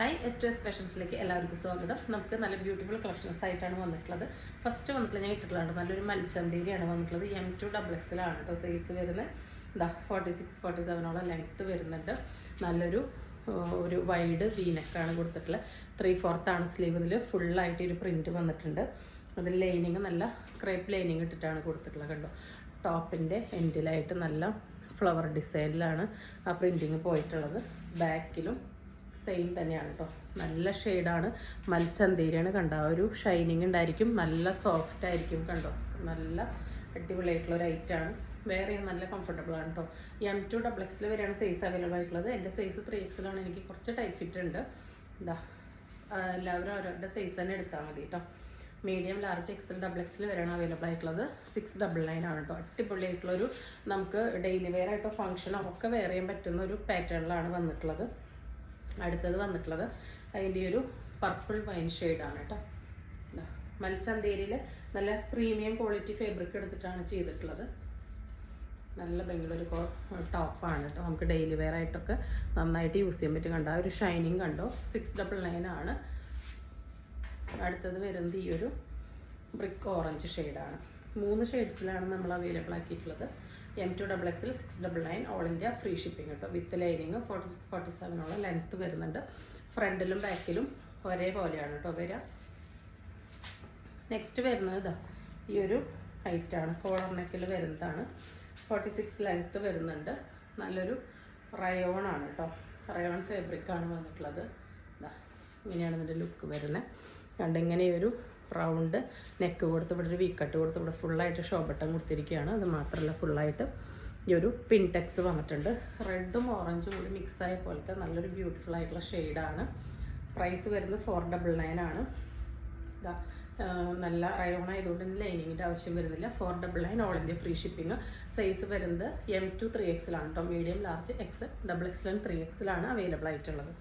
Hi S2S ഫാഷൻസിലേക്ക് എല്ലാവർക്കും സ്വാഗതം. നമുക്ക് നല്ല ബ്യൂട്ടിഫുൾ കളക്ഷൻസ് ആയിട്ടാണ് വന്നിട്ടുള്ളത്. ഫസ്റ്റ് വന്നിട്ടുള്ള ഞാൻ ഇട്ടിട്ടുള്ളതാണ് നല്ലൊരു മൽച്ചന്തേരിയാണ് വന്നിട്ടുള്ളത്. M2XXL ആണ് കേട്ടോ സൈസ് വരുന്നത്. ഇതാ 46-47 ലെങ്ത്ത് വരുന്നുണ്ട്. നല്ലൊരു ഒരു വൈഡ് വീനക്കാണ് കൊടുത്തിട്ടുള്ളത്. 3/4 ആണ് സ്ലീവ്. ഇതിൽ ഫുള്ളായിട്ട് ഒരു പ്രിൻറ്റ് വന്നിട്ടുണ്ട്. അതിൽ ലൈനിങ് നല്ല ക്രേപ്പ് ലൈനിങ് ഇട്ടിട്ടാണ് കൊടുത്തിട്ടുള്ളത്. കണ്ടോ, ടോപ്പിൻ്റെ എൻഡിലായിട്ട് നല്ല ഫ്ലവർ ഡിസൈനിലാണ് ആ പ്രിൻറ്റിങ് പോയിട്ടുള്ളത്. ബാക്കിലും സെയിം തന്നെയാണ് കേട്ടോ. നല്ല ഷെയ്ഡാണ്, മൽച്ചന്തേരിയാണ്. കണ്ടോ, ഒരു ഷൈനിങ് ഉണ്ടായിരിക്കും, നല്ല സോഫ്റ്റ് ആയിരിക്കും. കണ്ടോ, നല്ല അടിപൊളിയായിട്ടുള്ള ഒരു ഐറ്റാണ്. വേറെ നല്ല കംഫർട്ടബിൾ ആണ് കേട്ടോ. M2XXL വരെയാണ് സൈസ് അവൈലബിൾ ആയിട്ടുള്ളത്. എൻ്റെ സൈസ് 3XL ആണ്. എനിക്ക് കുറച്ച് ടൈറ്റ് ഫിറ്റ് ഉണ്ട്. ഇതാ, എല്ലാവരും ഓരോരുടെ സൈസ് തന്നെ എടുത്താൽ മതി കേട്ടോ. മീഡിയം, ലാർജ്, XL വരെയാണ് അവൈലബിൾ ആയിട്ടുള്ളത്. 699 ആണ് കേട്ടോ. അടിപൊളിയായിട്ടുള്ളൊരു നമുക്ക് ഡെയിലി വെയർ ആയിട്ടോ ഫംഗ്ഷനോ ഒക്കെ വെയർ ചെയ്യാൻ പറ്റുന്ന ഒരു പാറ്റേണിലാണ് വന്നിട്ടുള്ളത്. അടുത്തത് വന്നിട്ടുള്ളത് അതിൻ്റെ ഒരു പർപ്പിൾ വൈൻ ഷെയ്ഡാണ് കേട്ടോ. മൽച്ചന്തേരിയിൽ നല്ല പ്രീമിയം ക്വാളിറ്റി ഫാബ്രിക് എടുത്തിട്ടാണ് ചെയ്തിട്ടുള്ളത്. നല്ല ഭംഗിയുള്ളൊരു ടോപ്പാണ് കേട്ടോ. നമുക്ക് ഡെയിലി വെയർ ആയിട്ടൊക്കെ നന്നായിട്ട് യൂസ് ചെയ്യാൻ പറ്റും. കണ്ടോ, ഒരു ഷൈനിങ് കണ്ടോ. 699 ആണ്. അടുത്തത് വരുന്നത് ഈ ഒരു ബ്രിക്ക് ഓറഞ്ച് ഷെയ്ഡാണ്. 3 ഷെയ്ഡ്സിലാണ് നമ്മൾ അവൈലബിൾ ആക്കിയിട്ടുള്ളത്. M2XXL 699 all India free shipping കേട്ടോ. വിത്ത് ലൈനിങ് 46-47 ലെങ്ത്ത് വരുന്നുണ്ട്. ഫ്രണ്ടിലും ബാക്കിലും ഒരേപോലെയാണ് കേട്ടോ വരിക. നെക്സ്റ്റ് വരുന്നത് ഇതാ ഈ ഒരു ഹൈറ്റാണ്, കോളർ നെക്കിൽ വരുന്നതാണ്. 46 ലെങ്ത്ത് വരുന്നുണ്ട്. നല്ലൊരു റയോൺ ആണ് കേട്ടോ. റയോൺ ഫാബ്രിക്കാണ് വന്നിട്ടുള്ളത്. ഇതാ ഇങ്ങനെയാണ് ഇതിൻ്റെ ലുക്ക് വരുന്നത്. കണ്ടിങ്ങനെ ഒരു റൗണ്ട് നെക്ക് കൊടുത്ത് ഇവിടെ ഒരു വീക്കട്ട് കൊടുത്ത് ഇവിടെ ഫുള്ളായിട്ട് ഷോ ബട്ടൺ കൊടുത്തിരിക്കുകയാണ്. അത് മാത്രമല്ല ഫുള്ളായിട്ട് ഈ ഒരു പിൻടെക്സ് വന്നിട്ടുണ്ട്. റെഡും ഓറഞ്ചും കൂടി മിക്സായ പോലത്തെ നല്ലൊരു ബ്യൂട്ടിഫുൾ ആയിട്ടുള്ള ഷെയ്ഡാണ്. പ്രൈസ് വരുന്നത് 499 ആണ്. ഇതാ നല്ല റയോൺ ആയതുകൊണ്ട് തന്നെ ലൈനിങ്ങിൻ്റെ ആവശ്യം വരുന്നില്ല. 499 all India free shipping. Size വരുന്നത് M2 3XL ആണ് കേട്ടോ. മീഡിയം, ലാർജ്, XL, 3XL ആണ് അവൈലബിൾ ആയിട്ടുള്ളത്.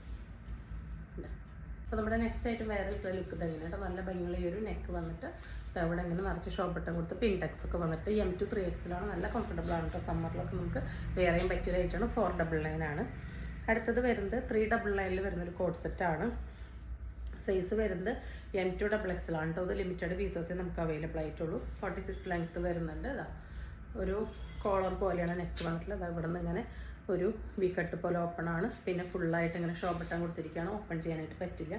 അപ്പോൾ നമ്മുടെ നെക്സ്റ്റ് ആയിട്ട് വേറെ ഇത്ര ലുക്ക് തന്നെ കേട്ടോ. നല്ല ഭംഗിയുള്ള ഈ ഒരു നെക്ക് വന്നിട്ട് അവിടെ ഇങ്ങനെ നിറച്ച് ഷോ ബട്ടൺ കൊടുത്ത് പിൻടെക്സ് ഒക്കെ വന്നിട്ട് M2 3XL ആണ്. നല്ല കംഫർട്ടബിൾ ആണ് കേട്ടോ. സമ്മറിലൊക്കെ നമുക്ക് വെയർ ചെയ്യാൻ പറ്റിയ റേറ്റാണ്. 499 ആണ്. അടുത്തത് വരുന്നത് 399 വരുന്നൊരു കോഡ് സെറ്റാണ്. സൈസ് വരുന്നത് M2XXL ആണ് കേട്ടോ. അത് ലിമിറ്റഡ് പീസസേ നമുക്ക് അവൈലബിൾ ആയിട്ടുള്ളൂ. 46 ലെങ്ത്ത് വരുന്നുണ്ട്. ഇതാ ഒരു കോളർ പോലെയാണ് നെക്ക് വന്നിട്ടുള്ളത്. ഇവിടെ നിന്ന് ഇങ്ങനെ ഒരു വി കട്ട് പോലെ ഓപ്പൺ ആണ്. പിന്നെ ഫുള്ളായിട്ട് ഇങ്ങനെ ഷോ ബട്ടൺ കൊടുത്തിരിക്കുകയാണ്. ഓപ്പൺ ചെയ്യാനായിട്ട് പറ്റില്ല.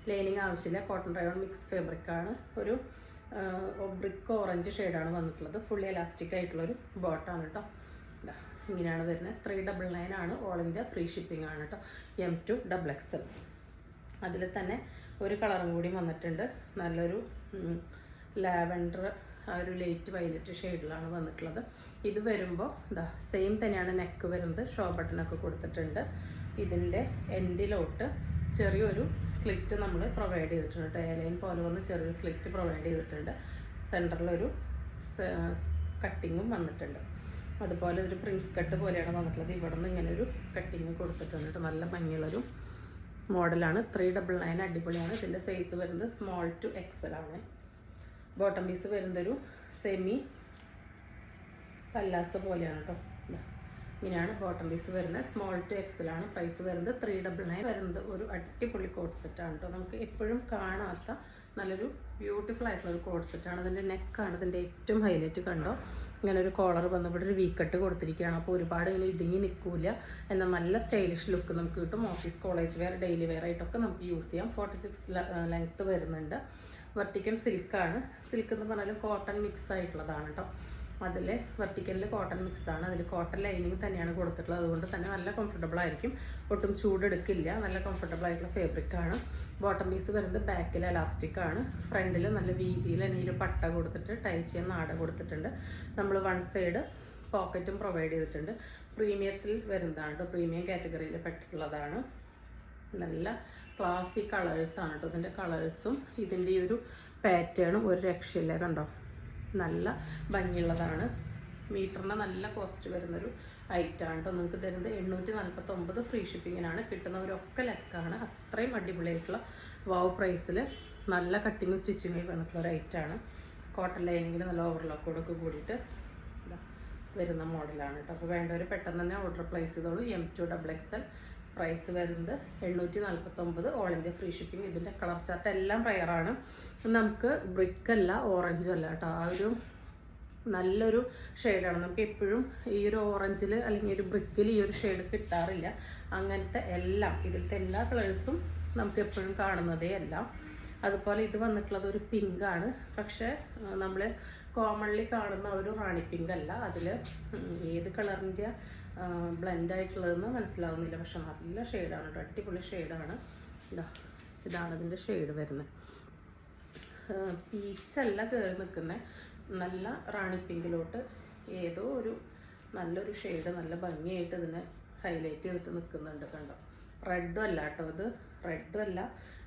ലൈനിങ് ആവശ്യമില്ല. കോട്ടൺ റയോൺ മിക്സ് ഫാബ്രിക്കാണ്. ഒരു ബ്രിക്ക് ഓറഞ്ച് ഷെയ്ഡാണ് വന്നിട്ടുള്ളത്. ഫുള്ളി എലാസ്റ്റിക് ആയിട്ടുള്ളൊരു ബോട്ടാണ് കേട്ടോ. ഇങ്ങനെയാണ് വരുന്നത്. 399 ആണ്. ഓൾ ഇന്ത്യ ഫ്രീ ഷിപ്പിംഗ് ആണ് കേട്ടോ. M2XXL. അതിൽ തന്നെ ഒരു കളറും കൂടി വന്നിട്ടുണ്ട്. നല്ലൊരു ലാവൻഡർ, ആ ഒരു ലൈറ്റ് വയലറ്റ് ഷെയ്ഡിലാണ് വന്നിട്ടുള്ളത്. ഇത് വരുമ്പോൾ ഇതാ സെയിം തന്നെയാണ് നെക്ക് വരുന്നത്. ഷോ ബട്ടണൊക്കെ കൊടുത്തിട്ടുണ്ട്. ഇതിൻ്റെ എൻഡിലോട്ട് ചെറിയൊരു സ്ലിറ്റ് നമ്മൾ പ്രൊവൈഡ് ചെയ്തിട്ടുണ്ട്. എയർലൈൻ പോലെ വന്ന് ചെറിയൊരു സ്ലിറ്റ് പ്രൊവൈഡ് ചെയ്തിട്ടുണ്ട്. സെൻറ്ററിലൊരു കട്ടിങ്ങും വന്നിട്ടുണ്ട്. അതുപോലെ ഒരു പ്രിൻസ് കട്ട് പോലെയാണ് വന്നിട്ടുള്ളത്. ഇവിടെ നിന്ന് ഇങ്ങനെ ഒരു കട്ടിങ് കൊടുത്തിട്ടുണ്ട്. നല്ല ഭംഗിയുള്ളൊരു മോഡലാണ്. 399 അടിപൊളിയാണ്. ഇതിൻ്റെ സൈസ് വരുന്നത് സ്മോൾ ടു XL ആണ്. ബോട്ടം പീസ് വരുന്നതൊരു സെമി പല്ലാസ പോലെയാണ് കേട്ടോ. ഇങ്ങനെയാണ് ബോട്ടം പീസ് വരുന്നത്. സ്മോൾ ടു XL ആണ്. പ്രൈസ് വരുന്നത് 399 വരുന്നത്. ഒരു അടിപൊളി കോഡ് സെറ്റാണ് കേട്ടോ. നമുക്ക് എപ്പോഴും കാണാത്ത നല്ലൊരു ബ്യൂട്ടിഫുൾ ആയിട്ടുള്ള ഒരു കോഡ് സെറ്റാണ്. ഇതിൻ്റെ നെക്കാണ് ഇതിൻ്റെ ഏറ്റവും ഹൈലൈറ്റ്. കണ്ടോ, ഇങ്ങനെ ഒരു കോളർ വന്ന് ഇവിടെ ഒരു വീക്കട്ട് കൊടുത്തിരിക്കുകയാണ്. അപ്പോൾ ഒരുപാട് ഇങ്ങനെ ഇടുങ്ങി നിൽക്കില്ല. എന്നാൽ നല്ല സ്റ്റൈലിഷ് ലുക്ക് നമുക്ക് കിട്ടും. Office, college wear, daily wear ആയിട്ടൊക്കെ നമുക്ക് യൂസ് ചെയ്യാം. 46 ലെങ്ത്ത് വരുന്നുണ്ട്. വെർട്ടിക്കൽ സിൽക്കാണ്. സിൽക്ക് എന്ന് പറഞ്ഞാൽ കോട്ടൺ മിക്സ് ആയിട്ടുള്ളതാണ് കേട്ടോ. അതിൽ വെർട്ടിക്കലിൽ കോട്ടൺ മിക്സാണ്. അതിൽ കോട്ടൺ ലൈനിങ് തന്നെയാണ് കൊടുത്തിട്ടുള്ളത്. അതുകൊണ്ട് തന്നെ നല്ല കംഫർട്ടബിൾ ആയിരിക്കും. ഒട്ടും ചൂടെടുക്കില്ല. നല്ല കംഫർട്ടബിൾ ആയിട്ടുള്ള ഫാബ്രിക്കാണ്. ബോട്ടം പീസ് വരുന്നത് ബാക്കിൽ എലാസ്റ്റിക് ആണ്. ഫ്രണ്ടിൽ നല്ല വീതിയിൽ തന്നെ ഒരു പട്ട കൊടുത്തിട്ട് ടൈ ചെയ്യാൻ നാട കൊടുത്തിട്ടുണ്ട്. നമ്മൾ വൺ സൈഡ് പോക്കറ്റും പ്രൊവൈഡ് ചെയ്തിട്ടുണ്ട്. പ്രീമിയത്തിൽ വരുന്നതാണ് കേട്ടോ. പ്രീമിയം കാറ്റഗറിയിൽ പെട്ടിട്ടുള്ളതാണ്. നല്ല ക്ലാസി കളേഴ്സാണ് കേട്ടോ. ഇതിൻ്റെ കളേഴ്സും ഇതിൻ്റെ ഈ ഒരു പാറ്റേണും ഒരു രക്ഷയില്ല. കണ്ടോ, നല്ല ഭംഗിയുള്ളതാണ്. മീറ്ററിന് നല്ല കോസ്റ്റ് വരുന്നൊരു ഐറ്റമാണ് കേട്ടോ. നിങ്ങൾക്ക് തരുന്നത് 849 ഫ്രീ ഷിപ്പിങ്ങിനാണ്. കിട്ടുന്നവരൊക്കെ ലെക്കാണ്. അത്രയും അടിപൊളിയായിട്ടുള്ള വാവ് പ്രൈസിൽ നല്ല കട്ടിങ്ങും സ്റ്റിച്ചിങ്ങും വന്നിട്ടുള്ള ഒരു ഐറ്റമാണ്. കോട്ടൺ ലൈനിങ്ങിൽ നല്ല ഓവർലോക്കോടൊക്കെ കൂടിയിട്ട് വരുന്ന മോഡലാണ് കേട്ടോ. അപ്പോൾ വേണ്ടവർ പെട്ടെന്ന് തന്നെ ഓർഡർ പ്ലേസ് ചെയ്തോളൂ. M2XXL പ്രൈസ് വരുന്നത് 849, ഓൾ ഇന്ത്യ ഫ്രീ ഷിപ്പിംഗ്. ഇതിൻ്റെ കളർ ചാർട്ട് എല്ലാം റയറാണ്. നമുക്ക് ബ്രിക്കല്ല ഓറഞ്ചും അല്ല കേട്ടോ, ആ ഒരു നല്ലൊരു ഷെയ്ഡാണ്. നമുക്ക് എപ്പോഴും ഈ ഒരു ഓറഞ്ചിൽ അല്ലെങ്കിൽ ഒരു ബ്രിക്കിൽ ഈ ഒരു ഷെയ്ഡ് കിട്ടാറില്ല. അങ്ങനത്തെ എല്ലാം ഇതിലത്തെ എല്ലാ കളേഴ്സും നമുക്ക് എപ്പോഴും കാണുന്നതേ അല്ല. അതുപോലെ ഇത് വന്നിട്ടുള്ളത് ഒരു പിങ്കാണ്, പക്ഷേ നമ്മൾ കോമൺലി കാണുന്ന ഒരു റാണി പിങ്ക് അല്ല. അതിൽ ഏത് കളറിൻ്റെ ബ്ലെൻഡായിട്ടുള്ളതെന്ന് മനസ്സിലാവുന്നില്ല, പക്ഷെ നല്ല ഷെയ്ഡാണ് കേട്ടോ, അടിപൊളി ഷെയ്ഡാണ്. ഇതാണ് ഇതിൻ്റെ ഷെയ്ഡ് വരുന്നത്. പീച്ചല്ല കയറി നിൽക്കുന്നത്, നല്ല റാണി പിങ്കിലോട്ട് ഏതോ ഒരു നല്ലൊരു ഷെയ്ഡ് നല്ല ഭംഗിയായിട്ട് ഇതിനെ ഹൈലൈറ്റ് ചെയ്തിട്ട് നിൽക്കുന്നുണ്ട്. കണ്ടോ, റെഡും അല്ല കേട്ടോ, ഇത് റെഡും അല്ല,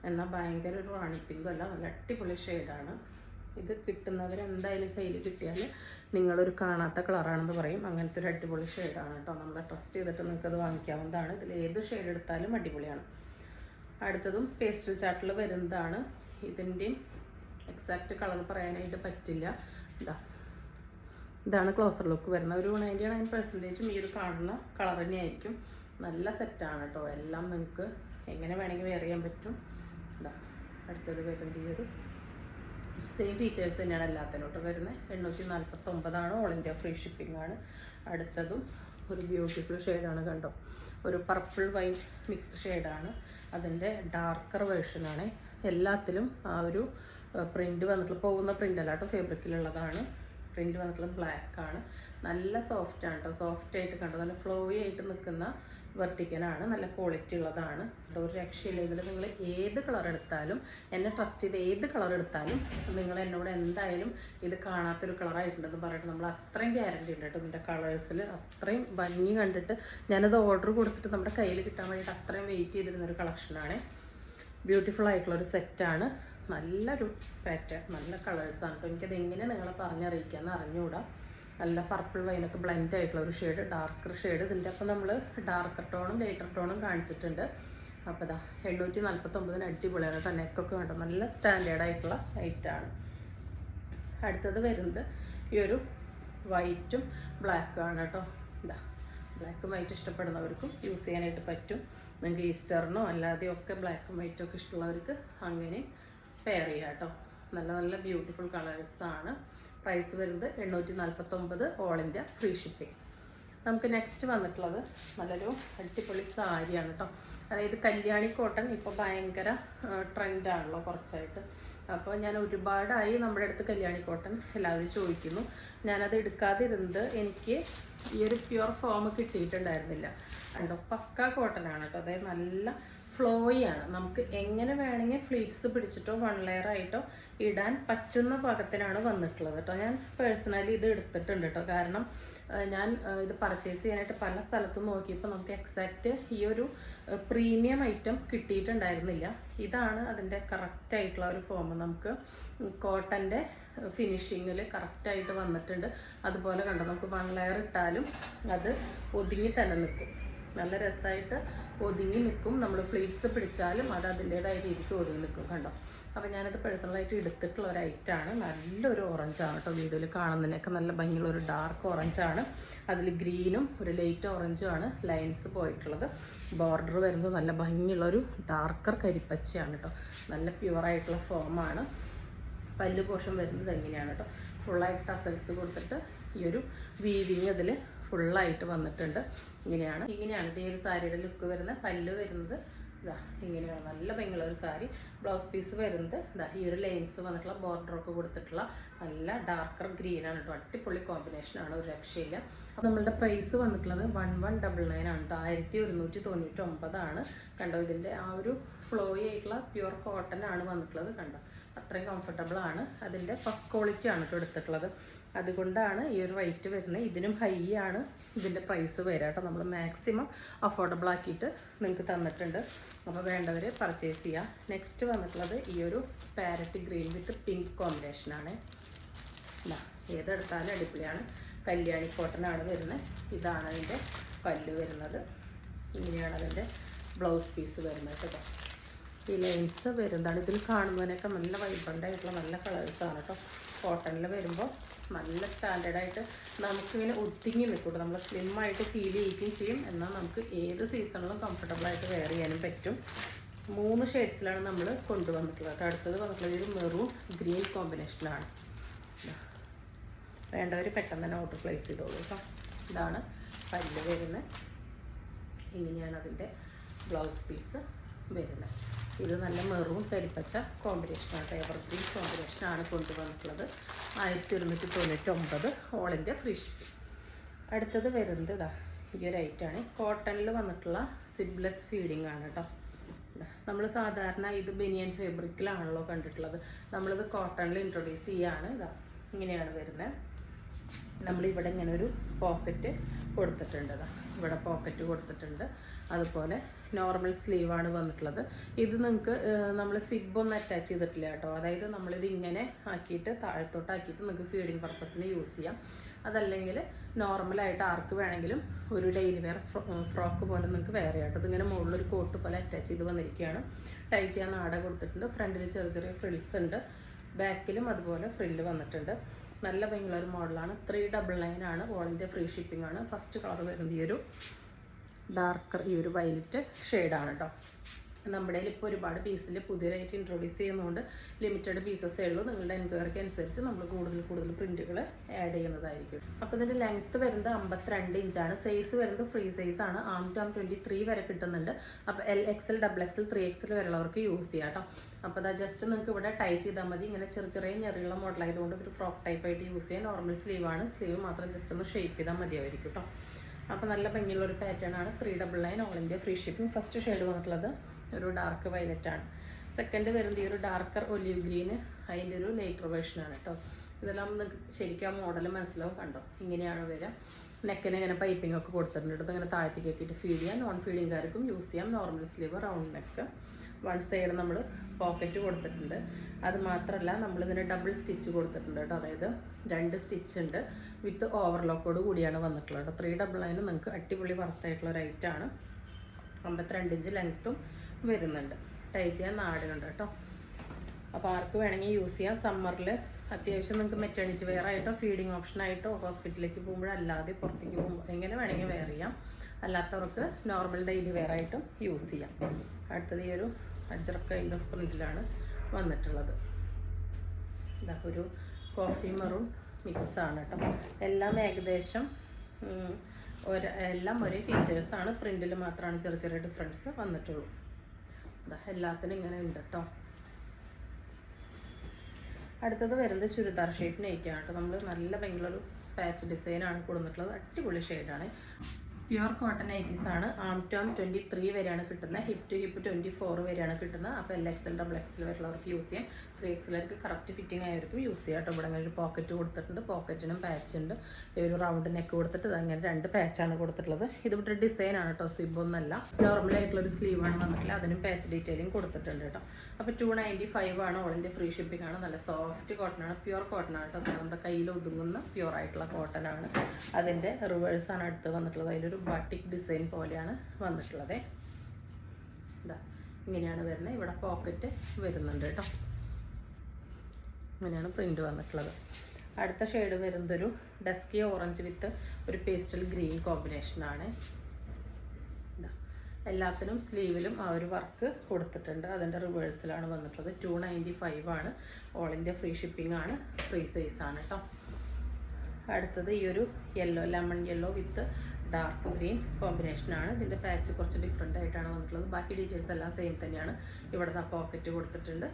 എന്നാൽ ഭയങ്കര ഒരു റാണി പിങ്കും അല്ല, നല്ല അടിപൊളി ഷെയ്ഡാണ്. ഇത് കിട്ടുന്നവരെന്തായാലും കയ്യിൽ കിട്ടിയാൽ നിങ്ങളൊരു കാണാത്ത കളറാണെന്ന് പറയും. അങ്ങനത്തെ ഒരു അടിപൊളി ഷെയ്ഡാണ് കേട്ടോ. നമ്മൾ ട്രസ്റ്റ് ചെയ്തിട്ട് നിങ്ങൾക്കത് വാങ്ങിക്കാവുന്നതാണ്. ഇതിൽ ഏത് ഷെയ്ഡ് എടുത്താലും അടിപൊളിയാണ്. അടുത്തതും പേസ്റ്റൽ ചാർട്ടിൽ വരുന്നതാണ്. ഇതിൻ്റെയും എക്സാക്റ്റ് കളർ പറയാനായിട്ട് പറ്റില്ല. ഇതാണ് ക്ലോസർ ലുക്ക് വരുന്നത്. ഒരു 99% ഈ ഒരു കാണുന്ന കളർ തന്നെയായിരിക്കും. നല്ല സെറ്റാണ് കേട്ടോ, എല്ലാം നിങ്ങൾക്ക് എങ്ങനെ വേണമെങ്കിൽ വെയർ ചെയ്യാൻ പറ്റും. അടുത്തത് വരുന്നത് ഈ ഒരു സെയിം ഫീച്ചേഴ്സ് തന്നെയാണ് എല്ലാത്തിനോട്ട് വരുന്നത്. 849, ഓൾ ഇന്ത്യ ഫ്രീ ഷിപ്പിംഗ് ആണ്. അടുത്തതും ഒരു ബ്യൂട്ടിഫുൾ ഷെയ്ഡാണ്, കണ്ടോ, ഒരു പർപ്പിൾ വൈറ്റ് മിക്സ് ഷെയ്ഡാണ്. അതിൻ്റെ ഡാർക്കർ വേർഷനാണ്. എല്ലാത്തിലും ആ ഒരു പ്രിൻ്റ് വന്നിട്ടുള്ള പോകുന്ന പ്രിൻ്റ് അല്ല കേട്ടോ, ഫേബ്രിക്കിലുള്ളതാണ്. പ്രിൻ്റ് വന്നിട്ടുള്ള ബ്ലാക്കാണ്. നല്ല സോഫ്റ്റാണ് കേട്ടോ, സോഫ്റ്റായിട്ട് കണ്ടോ, നല്ല ഫ്ലോയി ആയിട്ട് നിൽക്കുന്ന വെർട്ടിക്കലാണ്, നല്ല ക്വാളിറ്റി ഉള്ളതാണ്. ഒരു രക്ഷയില്ല. ഇതിൽ നിങ്ങൾ ഏത് കളർ എടുത്താലും, എന്നെ ട്രസ്റ്റ് ചെയ്ത് ഏത് കളർ എടുത്താലും നിങ്ങൾ എന്നോട് എന്തായാലും ഇത് കാണാത്തൊരു കളറായിട്ടുണ്ടെന്ന് പറഞ്ഞിട്ട് നമ്മൾ അത്രയും ഗ്യാരണ്ടി ഉണ്ട് കേട്ടോ. ഇതിൻ്റെ കളേഴ്സിൽ അത്രയും ഭംഗി കണ്ടിട്ട് ഞാനത് ഓർഡർ കൊടുത്തിട്ട് നമ്മുടെ കയ്യിൽ കിട്ടാൻ വേണ്ടിയിട്ട് അത്രയും വെയിറ്റ് ചെയ്തിരുന്നൊരു കളക്ഷനാണ്. ബ്യൂട്ടിഫുൾ ആയിട്ടുള്ളൊരു സെറ്റാണ്. നല്ലൊരു പാറ്റേൺ, നല്ല കളേഴ്സാണ് കേട്ടോ. എനിക്കത് എങ്ങനെ നിങ്ങളെ പറഞ്ഞറിയിക്കാമെന്ന് അറിഞ്ഞുകൂടാ. നല്ല പർപ്പിൾ വൈനൊക്കെ ബ്ലെൻഡ് ആയിട്ടുള്ള ഒരു ഷെയ്ഡ്, ഡാർക്കർ ഷെയ്ഡ്. ഇതിൻ്റെ അപ്പം നമ്മൾ ഡാർക്കർ ടോണും ലൈറ്റർ ടോണും കാണിച്ചിട്ടുണ്ട്. അപ്പോൾ ഇതാ 849 അടിപൊളിയാണ് കേട്ടോ. നെക്കൊക്കെ കണ്ടോ, നല്ല സ്റ്റാൻഡേർഡ് ആയിട്ടുള്ള ലൈറ്റാണ്. അടുത്തത് വരുന്നത് ഈ ഒരു വൈറ്റും ബ്ലാക്കും ആണ് കേട്ടോ. ഇതാ ബ്ലാക്കും വൈറ്റ് ഇഷ്ടപ്പെടുന്നവർക്കും യൂസ് ചെയ്യാനായിട്ട് പറ്റും. നിങ്ങൾക്ക് ഈസ്റ്ററിനോ അല്ലാതെയോ ഒക്കെ ബ്ലാക്കും വൈറ്റും ഒക്കെ ഇഷ്ടമുള്ളവർക്ക് അങ്ങനെ പെയർ ചെയ്യാം കേട്ടോ. നല്ല നല്ല ബ്യൂട്ടിഫുൾ കളേഴ്സാണ്. പ്രൈസ് വരുന്നത് 849, ഓൾ ഇന്ത്യ ഫ്രീ ഷിപ്പിംഗ്. നമുക്ക് നെക്സ്റ്റ് വന്നിട്ടുള്ളത് നല്ലൊരു അടിപൊളി സാരിയാണ് കേട്ടോ. അതായത് കല്യാണി കോട്ടൺ ഇപ്പോൾ ഭയങ്കര ട്രെൻഡാണല്ലോ കുറച്ചായിട്ട്. അപ്പോൾ ഞാൻ ഒരുപാടായി നമ്മുടെ അടുത്ത് കല്യാണി കോട്ടൺ എല്ലാവരും ചോദിക്കുന്നു. ഞാനത് എടുക്കാതിരുന്നത് എനിക്ക് ഈ ഒരു പ്യുവർ ഫോം കിട്ടിയിട്ടുണ്ടായിരുന്നില്ല. കണ്ടോ, പക്ക കോട്ടനാണ് കേട്ടോ. അതായത് നല്ല ഫ്ലോയാണ്. നമുക്ക് എങ്ങനെ വേണമെങ്കിൽ ഫ്ലീറ്റ്സ് പിടിച്ചിട്ടോ 1 ലെയർ ആയിട്ടോ ഇടാൻ പറ്റുന്ന പാകത്തിനാണ് വന്നിട്ടുള്ളത് കേട്ടോ. ഞാൻ പേഴ്സണലി ഇത് എടുത്തിട്ടുണ്ട് കേട്ടോ. കാരണം ഞാൻ ഇത് പർച്ചേസ് ചെയ്യാനായിട്ട് പല സ്ഥലത്തും നോക്കിയപ്പോൾ നമുക്ക് എക്സാക്റ്റ് ഈ ഒരു പ്രീമിയം ഐറ്റം കിട്ടിയിട്ടുണ്ടായിരുന്നില്ല. ഇതാണ് അതിൻ്റെ കറക്റ്റായിട്ടുള്ള ഒരു ഫോം. നമുക്ക് കോട്ടൻ്റെ ഫിനിഷിങ്ങിൽ കറക്റ്റായിട്ട് വന്നിട്ടുണ്ട്. അതുപോലെ കണ്ടോ, നമുക്ക് 1 ലെയർ ഇട്ടാലും അത് ഒതുങ്ങി തന്നെ നിൽക്കും. നല്ല രസമായിട്ട് ഒതുങ്ങി നിൽക്കും. നമ്മൾ ഫ്ലീറ്റ്സ് പിടിച്ചാലും അത് അതിൻ്റേതായ രീതിക്ക് ഒതുങ്ങി നിൽക്കും. കണ്ടോ, അപ്പോൾ ഞാനത് പേഴ്സണലായിട്ട് എടുത്തിട്ടുള്ള ഒരു ഐറ്റമാണ്. നല്ലൊരു ഓറഞ്ചാണ് കേട്ടോ. വീഡിയോയിൽ കാണുന്നതിനൊക്കെ നല്ല ഭംഗിയുള്ള ഒരു ഡാർക്ക് ഓറഞ്ചാണ്. അതിൽ ഗ്രീനും ഒരു ലൈറ്റ് ഓറഞ്ചും ആണ് ലൈൻസ് പോയിട്ടുള്ളത്. ബോർഡർ വരുന്നത് നല്ല ഭംഗിയുള്ളൊരു ഡാർക്കർ കരിപ്പച്ചയാണ് കേട്ടോ. നല്ല പ്യുവറായിട്ടുള്ള ഫോമാണ്. പല്ല് പോഷൻ വരുന്നത് എങ്ങനെയാണ് കേട്ടോ. ഫുള്ളായിട്ട് ടസൽസ് കൊടുത്തിട്ട് ഈ ഒരു വീവിങ് അതിൽ ഫുള്ളായിട്ട് വന്നിട്ടുണ്ട്. ഇങ്ങനെയാണ് ഈ ഒരു സാരിയുടെ ലുക്ക് വരുന്നത്. പല്ല് വരുന്നത് ഇതാ ഇങ്ങനെയാണ്, നല്ല ഭംഗിയുള്ള ഒരു സാരി. ബ്ലൗസ് പീസ് വരുന്നത് ഇതാ ഈ ഒരു ലൈൻസ് വന്നിട്ടുള്ള ബോർഡറൊക്കെ കൊടുത്തിട്ടുള്ള നല്ല ഡാർക്കർ ഗ്രീനാണ് കേട്ടോ. അടിപൊളി കോമ്പിനേഷനാണ്, ഒരു രക്ഷയില്ല. അപ്പോൾ നമ്മളുടെ പ്രൈസ് വന്നിട്ടുള്ളത് 1199 ആണ് കേട്ടോ. 1199 കണ്ടോ. ഇതിൻ്റെ ആ ഒരു ഫ്ലോയി ആയിട്ടുള്ള പ്യുവർ കോട്ടൺ ആണ് വന്നിട്ടുള്ളത്. കണ്ടോ, അത്രയും കംഫർട്ടബിൾ ആണ്. അതിൻ്റെ ഫസ്റ്റ് ക്വാളിറ്റി ആണ് കേട്ടോ എടുത്തിട്ടുള്ളത്. അതുകൊണ്ടാണ് ഈ ഒരു റേറ്റ് വരുന്നത്. ഇതിനും ഹൈ ആണ് ഇതിൻ്റെ പ്രൈസ് വരിക കേട്ടോ. നമ്മൾ മാക്സിമം അഫോർഡബിൾ ആക്കിയിട്ട് നിങ്ങൾക്ക് തന്നിട്ടുണ്ട്. അപ്പോൾ വേണ്ടവർ പർച്ചേസ് ചെയ്യുക. നെക്സ്റ്റ് വന്നിട്ടുള്ളത് ഈ ഒരു പാരറ്റ് ഗ്രീൻ വിത്ത് പിങ്ക് കോമ്പിനേഷനാണ്. ഏതെടുത്താലും അടിപൊളിയാണ്. കല്യാണി കോട്ടൺ ആണ് വരുന്നത്. ഇതാണ് അതിൻ്റെ പല്ല് വരുന്നത്. ഇങ്ങനെയാണ് അതിൻ്റെ ബ്ലൗസ് പീസ് വരുന്നത് കേട്ടോ. ഈ ലൈൻസ് വരുന്നതാണ്. ഇതിൽ കാണുന്നതിനൊക്കെ നല്ല വൈബ്രൻ്റ് ആയിട്ടുള്ള നല്ല കളേഴ്സാണ് കേട്ടോ. കോട്ടണിൽ വരുമ്പോൾ നല്ല സ്റ്റാൻഡേർഡായിട്ട് നമുക്കിങ്ങനെ ഒതുങ്ങി നിൽക്കും. നമ്മൾ സ്ലിമ്മായിട്ട് ഫീൽ ചെയ്യുകയും ചെയ്യും. എന്നാൽ നമുക്ക് ഏത് സീസണിലും കംഫർട്ടബിളായിട്ട് വെയർ ചെയ്യാനും പറ്റും. 3 ഷെയ്ഡ്സിലാണ് നമ്മൾ കൊണ്ടുവന്നിട്ടുള്ളത്. അടുത്തത് വന്നിട്ടുള്ളത് ഒരു മെറൂൺ ഗ്രീൻ കോമ്പിനേഷനാണ്. വേണ്ടവർ പെട്ടെന്ന് തന്നെ ഓർഡർ പ്ലേസ് ചെയ്തോളൂ കേട്ടോ. ഇതാണ് പല്ല് വരുന്നത്. ഇങ്ങനെയാണ് അതിൻ്റെ ബ്ലൗസ് പീസ് വരുന്നത്. ഇത് നല്ല മെറൂൺ കരിപ്പച്ച കോമ്പിനേഷനാണ്. എവർഗ്രീൻ കോമ്പിനേഷനാണ് കൊണ്ടുവന്നിട്ടുള്ളത്. 1199 ഓൾ ഇന്ത്യ ഫ്രീ ഷിപ്പിംഗ്. അടുത്തത് വരുന്നത് ഇതാ ഈ ഒരു ഐറ്റാണ്. കോട്ടണിൽ വന്നിട്ടുള്ള സിബ്ലെസ് ഫീഡിങ് ആണ് കേട്ടോ. നമ്മൾ സാധാരണ ഇത് ബനിയൻ ഫാബ്രിക്കിലാണല്ലോ കണ്ടിട്ടുള്ളത്. നമ്മളിത് കോട്ടണിൽ ഇൻട്രൊഡ്യൂസ് ചെയ്യുകയാണ്. ഇതാ ഇങ്ങനെയാണ് വരുന്നത്. നമ്മളിവിടെ ഇങ്ങനെ ഒരു പോക്കറ്റ് കൊടുത്തിട്ടുണ്ട്. ഇവിടെ പോക്കറ്റ് കൊടുത്തിട്ടുണ്ട്. അതുപോലെ നോർമൽ സ്ലീവാണ് വന്നിട്ടുള്ളത്. ഇത് നിങ്ങൾക്ക് നമ്മൾ സിബൊന്നും അറ്റാച്ച് ചെയ്തിട്ടില്ല കേട്ടോ. അതായത് നമ്മളിത് ഇങ്ങനെ ആക്കിയിട്ട് താഴത്തോട്ടാക്കിയിട്ട് നിങ്ങൾക്ക് ഫീഡിങ് പർപ്പസിന് യൂസ് ചെയ്യാം. അതല്ലെങ്കിൽ നോർമലായിട്ട് ആർക്ക് വേണമെങ്കിലും ഒരു ഡെയിലി വെയർ ഫ്രോക്ക് പോലെ നിങ്ങൾക്ക് വെയർ ചെയ്യാം കേട്ടോ. ഇതിങ്ങനെ മുകളിലൊരു കോട്ട് പോലെ അറ്റാച്ച് ചെയ്ത് വന്നിരിക്കുകയാണ്. ടൈ ചെയ്യാൻ നാട കൊടുത്തിട്ടുണ്ട്. ഫ്രണ്ടിൽ ചെറിയ ചെറിയ ഫ്രിൽസ് ഉണ്ട്. ബാക്കിലും അതുപോലെ ഫ്രില്ല് വന്നിട്ടുണ്ട്. നല്ല ഭംഗിയുള്ള ഒരു മോഡലാണ്. 399 ആണ്. ഓൾ ഇന്ത്യ ഫ്രീ ഷിപ്പിംഗ് ആണ്. ഫസ്റ്റ് കളർ വരുന്നത് ഈ ഒരു ഡാർക്കർ ഈ ഒരു വയലറ്റ് ഷെയ്ഡാണ് കേട്ടോ. നമ്മുടെ ഇപ്പോൾ ഒരുപാട് പീസിൽ പുതിയതായിട്ട് ഇൻട്രൊഡ്യൂസ് ചെയ്യുന്നതുകൊണ്ട് ലിമിറ്റഡ് പീസസേ ഉള്ളൂ. നിങ്ങളുടെ എൻക്വയറിക്ക് അനുസരിച്ച് നമ്മൾ കൂടുതൽ പ്രിൻറ്റുകൾ ആഡ് ചെയ്യുന്നതായിരിക്കും. അപ്പോൾ ഇതിൻ്റെ ലെങ്ത്ത് വരുന്നത് 52 ഇഞ്ചാണ്. സൈസ് വരുന്നത് ഫ്രീ സൈസാണ്. ആം ടു ആം 23 വരെ കിട്ടുന്നുണ്ട്. അപ്പോൾ LXL, XXL, 3XL വരെയുള്ളവർക്ക് യൂസ് ചെയ്യാം കേട്ടോ. അപ്പോൾ അതാ ജസ്റ്റ് നിങ്ങൾക്ക് ഇവിടെ ടൈ ചെയ്താൽ മതി. ഇങ്ങനെ ചെറിയ ഞെറിയുള്ള മോഡലായതുകൊണ്ട് ഒരു ഫ്രോക്ക് ടൈപ്പായിട്ട് യൂസ് ചെയ്യാം. നോർമൽ സ്ലീവാണ്. സ്ലീവ് മാത്രം ജസ്റ്റ് ഒന്ന് ഷേപ്പ് ചെയ്താൽ മതിയായിരിക്കും കേട്ടോ. അപ്പോൾ നല്ല ഭംഗിയുള്ളൊരു പാറ്റേൺ ആണ്. 399 all India free shipping. First shade വന്നിട്ടുള്ളത് ഒരു ഡാർക്ക് വയലറ്റ് ആണ്. സെക്കൻഡ് വരുന്നത് ഈ ഒരു ഡാർക്കർ ഒലിവ് ഗ്രീന്. അതിൻ്റെ ഒരു ലേറ്റർ വേർഷനാണ് കേട്ടോ. ഇതെല്ലാം നിങ്ങൾക്ക് ശരിക്കും ആ മോഡൽ മനസ്സിലാവും. കണ്ടോ ഇങ്ങനെയാണ് വരിക. നെക്കിന് ഇങ്ങനെ പൈപ്പിംഗ് ഒക്കെ കൊടുത്തിട്ടുണ്ട്. ഇതിങ്ങനെ താഴത്തേക്ക് ആക്കിയിട്ട് ഫീഡ് ചെയ്യാം. നോൺ ഫീഡിങ്കാർക്കും യൂസ് ചെയ്യാം. Normal sleeve, round neck. One side നമ്മൾ പോക്കറ്റ് കൊടുത്തിട്ടുണ്ട്. അത് മാത്രമല്ല നമ്മളിതിന് ഡബിൾ സ്റ്റിച്ച് കൊടുത്തിട്ടുണ്ട് കേട്ടോ. അതായത് 2 സ്റ്റിച്ച് ഉണ്ട്. വിത്ത് ഓവർലോക്കോട് കൂടിയാണ് വന്നിട്ടുള്ളത് കേട്ടോ. 399 നിങ്ങൾക്ക് അടിപൊളി വർത്തായിട്ടുള്ള ഒരു ഐറ്റാണ്. 52 ഇഞ്ച് ലെങ്ത്തും വരുന്നുണ്ട്. ടൈ ചെയ്യാൻ നാടുണ്ട് കേട്ടോ. അപ്പോൾ ആർക്ക് വേണമെങ്കിൽ യൂസ് ചെയ്യാം. സമ്മറിൽ അത്യാവശ്യം നിങ്ങൾക്ക് മെറ്റേണിറ്റി വെയർ ആയിട്ടോ ഫീഡിങ് ഓപ്ഷനായിട്ടോ ഹോസ്പിറ്റലിലേക്ക് പോകുമ്പോൾ അല്ലാതെ പുറത്തേക്ക് പോകുമ്പോൾ എങ്ങനെ വേണമെങ്കിൽ വെയർ ചെയ്യാം. അല്ലാത്തവർക്ക് നോർമൽ ഡെയിലി വെയർ ആയിട്ടും യൂസ് ചെയ്യാം. അടുത്തത് ഈ ഒരു അജ്രക്ക് കൈൻഡ് ഓഫ് പ്രിൻറ്റിലാണ് വന്നിട്ടുള്ളത്. ഇതാ ഒരു കോഫി മെറൂൺ മിക്സാണ് കേട്ടോ. എല്ലാം ഏകദേശം എല്ലാം ഒരേ ഫീച്ചേഴ്സാണ്. പ്രിൻറ്റിൽ മാത്രമാണ് ചെറിയ ഡിഫറൻസ് വന്നിട്ടുള്ളൂ. എല്ലാത്തിനും ഇങ്ങനെ ഉണ്ട് കേട്ടോ. അടുത്തത് വരുന്നത് ചുരിദാർ ഷേപ്പ് നെയ്ക്കാണ് കേട്ടോ. നമ്മൾ നല്ല ഭംഗിയുള്ളൊരു പാച്ച് ഡിസൈനാണ് കൊടുത്തിട്ടുള്ളത്. അടിപൊളി ഷെയ്ഡാണ്. പ്യുവർ കോട്ടൺ നൈറ്റീസ് ആണ്. ആം ടു ആം 23 വരെയാണ് കിട്ടുന്നത്. ഹിപ്പ് ടു ഹിപ്പ് 24 വരെയാണ് കിട്ടുന്നത്. അപ്പോൾ LXL, XXL വരെയുള്ളവർക്ക് യൂസ് ചെയ്യാം. 3XLർക്ക് കറക്റ്റ് ഫിറ്റിംഗ് ആയിരിക്കും യൂസ് ചെയ്യാം കേട്ടോ. ഇവിടെ അങ്ങനെ ഒരു പോക്കറ്റ് കൊടുത്തിട്ടുണ്ട്. പോക്കറ്റിനും പാച്ച് ഉണ്ട്. ഒരു റൗണ്ട് നെക്ക് കൊടുത്തിട്ട് അങ്ങനെ 2 പാച്ചാണ് കൊടുത്തിട്ടുള്ളത്. ഇതിവിടെ ഡിസൈനാണ് കേട്ടോ. സിബൊന്നല്ല. നോർമലായിട്ടുള്ളൊരു സ്ലീവാണ് വന്നിട്ടില്ല. അതിനും പാച്ച് ഡീറ്റെയിലിംഗ് കൊടുത്തിട്ടുണ്ട് കേട്ടോ. അപ്പോൾ 295 ആണ്. ഓൾ ഇന്ത്യ ഫ്രീ ഷിപ്പിംഗ് ആണ്. നല്ല സോഫ്റ്റ് കോട്ടൺ ആണ്. പ്യുവർ കോട്ടൺ ആണ് കേട്ടോ. നമ്മുടെ കയ്യിൽ ഒതുങ്ങുന്ന പ്യുവർ ആയിട്ടുള്ള കോട്ടൺ ആണ്. അതിൻ്റെ റിവേഴ്സാണ് അടുത്ത് വന്നിട്ടുള്ളത്. അതിലൊരു ബാട്ടിക് ഡിസൈൻ പോലെയാണ് വന്നിട്ടുള്ളത്. ഇതാ ഇങ്ങനെയാണ് വരുന്നത്. ഇവിടെ പോക്കറ്റ് വരുന്നുണ്ട് കേട്ടോ. ഇങ്ങനെയാണ് പ്രിൻ്റ് വന്നിട്ടുള്ളത്. അടുത്ത ഷെയ്ഡ് വരുന്നത് ഒരു ഡസ്കി ഓറഞ്ച് വിത്ത് ഒരു പേസ്റ്റൽ ഗ്രീൻ കോമ്പിനേഷനാണ്. ഇതാ എല്ലാത്തിനും സ്ലീവിലും ആ ഒരു വർക്ക് കൊടുത്തിട്ടുണ്ട്. അതിൻ്റെ റിവേഴ്സിലാണ് വന്നിട്ടുള്ളത്. 295 ആണ്. ഓൾ ഇന്ത്യ ഫ്രീ ഷിപ്പിംഗ് ആണ്. ഫ്രീ സൈസാണ് കേട്ടോ. അടുത്തത് ഈ ഒരു ലെമൺ യെല്ലോ വിത്ത് ഡാർക്ക് ഗ്രീൻ കോമ്പിനേഷനാണ്. ഇതിൻ്റെ പാച്ച് കുറച്ച് ഡിഫറെൻ്റ് ആയിട്ടാണ് വന്നിട്ടുള്ളത്. ബാക്കി ഡീറ്റെയിൽസ് എല്ലാം സെയിം തന്നെയാണ്. ഇവിടെ പോക്കറ്റ് കൊടുത്തിട്ടുണ്ട്.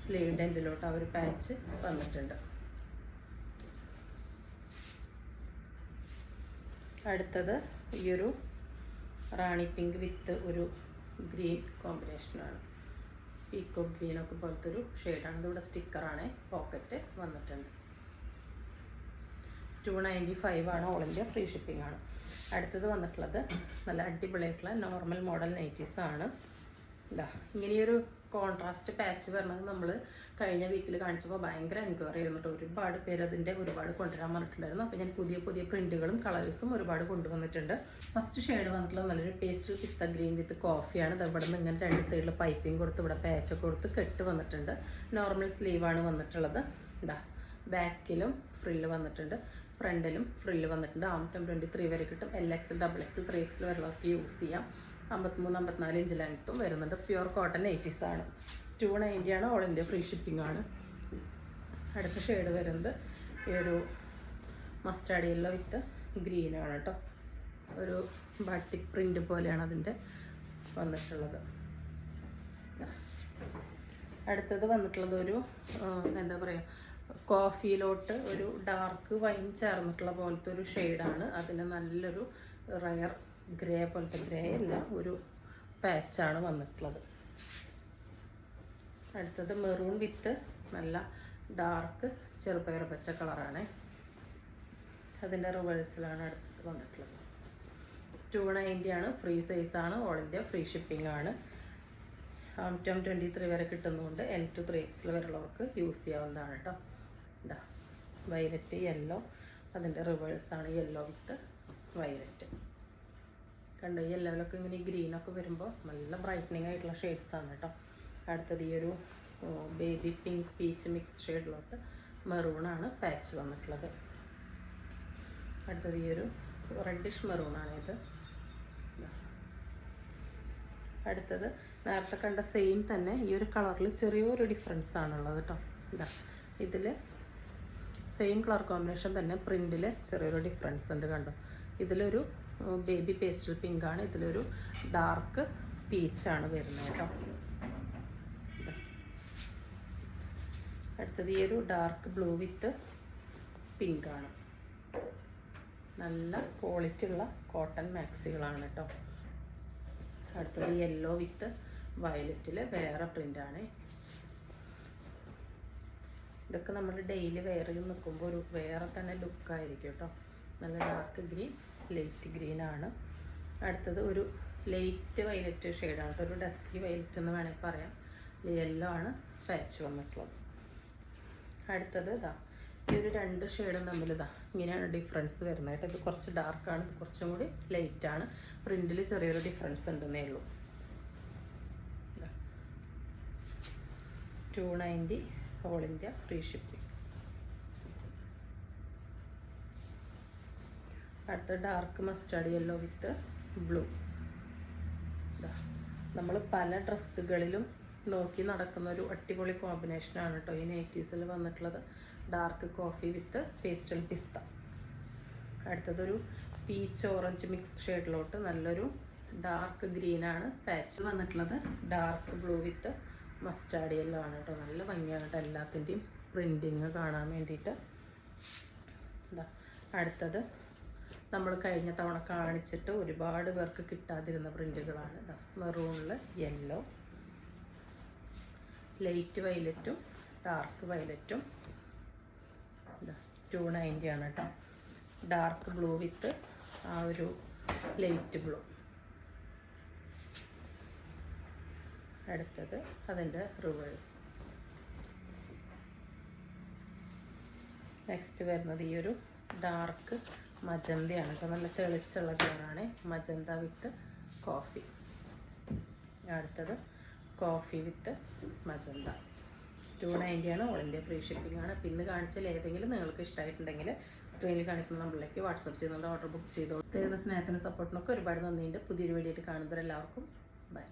സ്ലീവിൻ്റെ എൻഡിലോട്ട് ആ ഒരു പാച്ച് വന്നിട്ടുണ്ട്. അടുത്തത് ഈ ഒരു റാണി പിങ്ക് വിത്ത് ഒരു ഗ്രീൻ കോമ്പിനേഷനാണ്. പീക്കോ ഗ്രീനൊക്കെ പോലത്തെ ഒരു ഷെയ്ഡാണ്. ഇതിവിടെ സ്റ്റിക്കറാണ്. പോക്കറ്റ് വന്നിട്ടുണ്ട്. 295 ആണ്. ഓൾ ഇന്ത്യ ഫ്രീ ഷിപ്പിംഗ് ആണ്. അടുത്തത് വന്നിട്ടുള്ളത് നല്ല അടിപൊളിയായിട്ടുള്ള നോർമൽ മോഡൽ നൈറ്റീസ് ആണ്. ഇതാ ഇങ്ങനെയൊരു കോൺട്രാസ്റ്റ് പാച്ച് വരണത് നമ്മൾ കഴിഞ്ഞ വീക്കിൽ കാണിച്ചപ്പോൾ ഭയങ്കര എൻക്വയറി ആയിരുന്നു. ഒരുപാട് പേര് അതിൻ്റെ ഒരുപാട് കൊണ്ടുവരാൻ പറഞ്ഞിട്ടുണ്ടായിരുന്നു. അപ്പോൾ ഞാൻ പുതിയ പ്രിൻറ്റുകളും കളേഴ്സും ഒരുപാട് കൊണ്ടുവന്നിട്ടുണ്ട്. ഫസ്റ്റ് ഷെയ്ഡ് വന്നിട്ടുള്ളത് നല്ലൊരു പേസ്റ്റൽ പിസ്ത ഗ്രീൻ വിത്ത് കോഫിയാണ്. ഇത് ഇവിടെ നിന്ന് ഇങ്ങനെ 2 സൈഡിൽ പൈപ്പിംഗ് കൊടുത്ത് ഇവിടെ പാച്ചൊക്കെ കൊടുത്ത് കെട്ട് വന്നിട്ടുണ്ട്. നോർമൽ സ്ലീവാണ് വന്നിട്ടുള്ളത്. ഇതാ ബാക്കിലും ഫ്രില്ല് വന്നിട്ടുണ്ട്, ഫ്രണ്ടിലും ഫ്രില്ല് വന്നിട്ടുണ്ട്. ആം ടൈം 23 വരെ കിട്ടും. LXL, XXL, 3XL വരെയുള്ളവർക്ക് യൂസ് ചെയ്യാം. 53-54 ഇഞ്ച് ലെങ്ത്തും വരുന്നുണ്ട്. പ്യുവർ കോട്ടൺ 80s ആണ്. 290 ആണ്. ഓൾ ഇന്ത്യ ഫ്രീ ഷിപ്പിംഗ് ആണ്. അടുത്ത ഷെയ്ഡ് വരുന്നത് ഈ ഒരു മസ്റ്റാർഡ് യെല്ലോ വിത്ത് ഗ്രീനാണ് കേട്ടോ. ഒരു ബാട്ടിക് പ്രിൻ്റ് പോലെയാണ് അതിൻ്റെ വന്നിട്ടുള്ളത്. അടുത്തത് വന്നിട്ടുള്ളത് ഒരു എന്താ പറയുക, കോഫിയിലോട്ട് ഒരു ഡാർക്ക് വൈൻ ചേർന്നിട്ടുള്ള പോലത്തെ ഒരു ഷെയ്ഡാണ്. അതിന് നല്ലൊരു റയർ ഗ്രേ പോലത്തെ, ഗ്രേ അല്ല, ഒരു പാച്ചാണ് വന്നിട്ടുള്ളത്. അടുത്തത് മെറൂൺ വിത്ത് നല്ല ഡാർക്ക് ചെറുപയർ പച്ച കളറാണ്. അതിൻ്റെ റിവേഴ്സിലാണ് അടുത്തത് വന്നിട്ടുള്ളത്. 290 ആണ്. ഫ്രീ സൈസാണ്. ഓൾ ഇന്ത്യ ഫ്രീ ഷിപ്പിംഗ് ആണ്. ആം ടൈം 23 വരെ കിട്ടുന്നതുകൊണ്ട് L to 3XL വരെയുള്ളവർക്ക് യൂസ് ചെയ്യാവുന്നതാണ് കേട്ടോ. ഇതാ വയലറ്റ് യെല്ലോ, അതിൻ്റെ റിവേഴ്സാണ് യെല്ലോ വിത്ത് വയലറ്റ്. കണ്ടോ, ഈ യെല്ലോയിലൊക്കെ ഇങ്ങനെ ഗ്രീനൊക്കെ വരുമ്പോൾ നല്ല ബ്രൈറ്റനിങ് ആയിട്ടുള്ള ഷെയ്ഡ്സാണ് കേട്ടോ. അടുത്തത് ഈ ഒരു ബേബി പിങ്ക് പീച്ച് മിക്സ് ഷെയ്ഡിലോട്ട് മെറൂണാണ് പാച്ച് വന്നിട്ടുള്ളത്. അടുത്തത് ഈ ഒരു റെഡിഷ് മെറൂണാണ് ഇത്. അടുത്തത് നേരത്തെ കണ്ട സെയിം തന്നെ ഈ ഒരു കളറിൽ ചെറിയൊരു ഡിഫറൻസ് ആണുള്ളത് കേട്ടോ. ഇതാ ഇതിൽ സെയിം കളർ കോമ്പിനേഷൻ തന്നെ പ്രിൻറ്റിൽ ചെറിയൊരു ഡിഫറൻസ് ഉണ്ട്. കണ്ടോ, ഇതിലൊരു ബേബി പേസ്റ്റൽ പിങ്ക് ആണ്, ഇതിലൊരു ഡാർക്ക് പീച്ചാണ് വരുന്നത് കേട്ടോ. അടുത്തത് ഈ ഒരു ഡാർക്ക് ബ്ലൂ വിത്ത് പിങ്ക് ആണ്. നല്ല ക്വാളിറ്റി ഉള്ള കോട്ടൺ മാക്സികളാണ് കേട്ടോ. അടുത്തത് യെല്ലോ വിത്ത് വയലറ്റിൽ വേറെ പ്രിൻ്റാണ്. ഇതൊക്കെ നമ്മൾ ഡെയിലി വെയർ ചെയ്ത് നിൽക്കുമ്പോൾ ഒരു വേറെ തന്നെ ലുക്കായിരിക്കും കേട്ടോ. നല്ല ഡാർക്ക് ഗ്രീൻ, ലൈറ്റ് ഗ്രീൻ ആണ്. അടുത്തത് ഒരു ലൈറ്റ് വയലറ്റ് ഷെയ്ഡാണ് കേട്ടോ, ഒരു ഡസ്കി വയലറ്റ് എന്ന് വേണമെങ്കിൽ പറയാം. യെല്ലോ ആണ് പാച്ച് വന്നിട്ടുള്ളത്. അടുത്തത് ഇതാ ഈ ഒരു രണ്ട് ഷെയ്ഡും തമ്മിൽ ഇതാ ഇങ്ങനെയാണ് ഡിഫറൻസ് വരുന്നത് കേട്ടോ. ഇത് കുറച്ച് ഡാർക്കാണ്, ഇത് കുറച്ചും കൂടി ലൈറ്റാണ്. പ്രിൻറ്റിൽ ചെറിയൊരു ഡിഫറൻസ് ഉണ്ടെന്നേ ഉള്ളൂ. 290 ഓൾ ഇന്ത്യ ഫ്രീ ഷിപ്പിംഗ്. അടുത്ത ഡാർക്ക് മസ്റ്റാർഡ് യെല്ലോ വിത്ത് ബ്ലൂ. നമ്മൾ പല ഡ്രസ്സുകളിലും നോക്കി നടക്കുന്ന ഒരു അടിപൊളി കോമ്പിനേഷനാണ് കേട്ടോ ഈ നൈറ്റീസിൽ വന്നിട്ടുള്ളത്. ഡാർക്ക് കോഫി വിത്ത് പേസ്റ്റൽ പിസ്ത. അടുത്തതൊരു പീച്ച് ഓറഞ്ച് മിക്സ് ഷെയ്ഡിലോട്ട് നല്ലൊരു ഡാർക്ക് ഗ്രീനാണ് പാച്ച് വന്നിട്ടുള്ളത്. ഡാർക്ക് ബ്ലൂ വിത്ത് മസ്റ്റാർഡ് യെല്ലോ ആണ് കേട്ടോ. നല്ല ഭംഗിയാണ് കേട്ടോ എല്ലാത്തിൻ്റെയും പ്രിൻറ്റിങ് കാണാൻ വേണ്ടിയിട്ട്. അടുത്തത് നമ്മൾ കഴിഞ്ഞ തവണ കാണിച്ചിട്ട് ഒരുപാട് പേർക്ക് കിട്ടാതിരുന്ന പ്രിൻറ്റുകളാണ്. മെറൂണിൽ യെല്ലോ, ലൈറ്റ് വയലറ്റും ഡാർക്ക് വയലറ്റും. 290 ആണ് കേട്ടോ. ഡാർക്ക് ബ്ലൂ വിത്ത് ആ ഒരു ലൈറ്റ് ബ്ലൂ. അടുത്തത് അതിൻ്റെ റിവേഴ്സ്. നെക്സ്റ്റ് വരുന്നത് ഈ ഒരു ഡാർക്ക് മജന്തയാണ് കേട്ടോ. നല്ല തെളിച്ചുള്ള കളറാണ്. മജന്ത വിത്ത് കോഫി. അടുത്തത് കോഫി വിത്ത് മജന്ത. 290 ആണ്. ഓൾ ഇന്ത്യ ഫ്രീ ഷിപ്പിംഗ് ആണ്. പിന്നെ കാണിച്ചാൽ ഏതെങ്കിലും നിങ്ങൾക്ക് ഇഷ്ടമായിട്ടുണ്ടെങ്കിൽ സ്ക്രീനിൽ കാണിക്കുന്ന നമ്പറിലേക്ക് വാട്സപ്പ് ചെയ്യുന്നുണ്ട്, ഓർഡർ ബുക്ക് ചെയ്തോളൂ. തരുന്ന സ്നേഹത്തിന് സപ്പോർട്ടിനൊക്കെ ഒരുപാട് നന്ദിയുണ്ട്. പുതിയൊരു വീഡിയോ ആയിട്ട് കാണുന്നവരെല്ലാവർക്കും ബൈ.